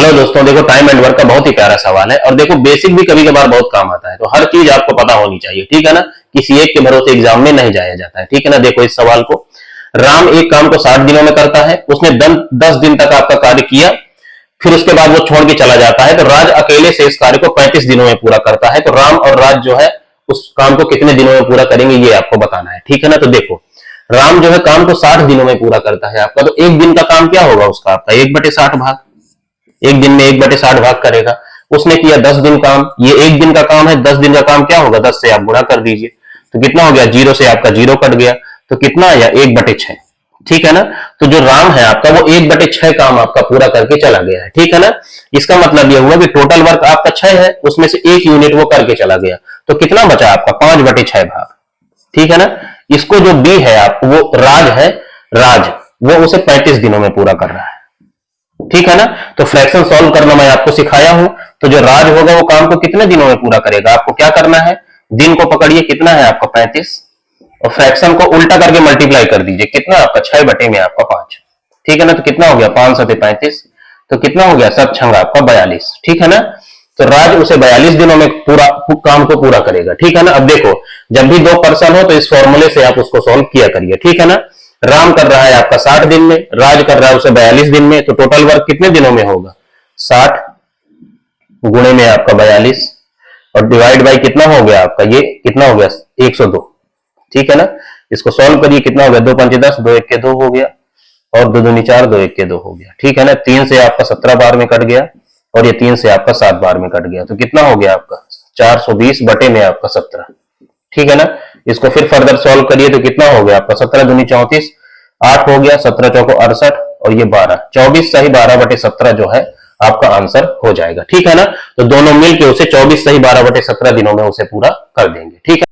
चलो दोस्तों, देखो टाइम एंड वर्क का बहुत ही प्यारा सवाल है और देखो बेसिक भी कभी कभार बहुत काम आता है, तो हर चीज आपको पता होनी चाहिए, ठीक है ना। किसी एक के भरोसे एग्जाम में नहीं जाया जाता है, ठीक है ना। देखो इस सवाल को, राम एक काम को 60 दिनों में करता है, उसने 10 दिन तक आपका कार्य किया, फिर उसके बाद वो छोड़ के चला जाता है, तो राज अकेले से इस कार्य को 35 दिनों में पूरा करता है। तो राम और राज जो है उस काम को कितने दिनों में पूरा करेंगे ये आपको बताना है, ठीक है ना। तो देखो राम जो है काम को 60 दिनों में पूरा करता है आपका, तो एक दिन का काम क्या होगा उसका, आपका 1/60 भाग, एक दिन में 1/60 भाग करेगा। उसने किया 10 दिन काम, ये एक दिन का काम है, 10 दिन का काम क्या होगा, 10 से आप गुणा कर दीजिए, तो कितना हो गया, 0 से आपका 0 कट गया, तो कितना आया 1/6, ठीक है ना। तो जो राम है आपका वो 1/6 काम आपका पूरा करके चला गया है, ठीक है ना। इसका मतलब यह हुआ कि टोटल वर्क आपका 6 है, उसमें से 1 यूनिट वो करके चला गया, तो कितना बचा आपका 5/6 भाग, ठीक है ना। इसको जो बी है आप वो राज है, राज वो उसे 35 दिनों में पूरा कर रहा है, ठीक है ना। तो फ्रैक्शन सॉल्व करना मैं आपको सिखाया हूं, तो जो राज होगा वो काम को कितने दिनों में पूरा करेगा, आपको क्या करना है, दिन को पकड़िए, कितना है आपका 35, और फ्रैक्शन को उल्टा करके मल्टीप्लाई कर दीजिए, कितना आपका 6 बटे में आपका 5, ठीक है ना। तो कितना हो गया 5 7 35, तो कितना हो गया सब छंगा आपका 42, ठीक है ना। तो राज उसे 42 दिनों में पूरा काम को पूरा करेगा, ठीक है ना। अब देखो जब भी 2 पर्सन हो तो इस फॉर्मूले से आप उसको सॉल्व किया करिए, ठीक है ना। राम कर रहा है आपका 60 दिन में, राज कर रहा है उसे 42 दिन में, तो टोटल वर्क कितने दिनों में होगा, 60 गुणे में आपका 42 और डिवाइड बाई कितना हो गया आपका, ये कितना हो गया 102, ठीक है ना। इसको सॉल्व करिए, कितना हो गया 2 5 10, 2 1 के 2 हो गया, और 2 दूनी 4, 2 1 के 2 हो गया, ठीक है ना। 3 से आपका 17 बार में कट गया, और ये 3 से आपका 7 बार में कट गया, तो कितना हो गया आपका 420 बटे में आपका 17, ठीक है ना। इसको फिर फर्दर सॉल्व करिए, तो कितना हो गया आपका 17 दूनी 34, 8 हो गया, 17 चौको 68, और ये 12, 24 सही 12/17 जो है आपका आंसर हो जाएगा, ठीक है ना। तो दोनों मिलकर उसे 24 सही 12/17 दिनों में उसे पूरा कर देंगे, ठीक है।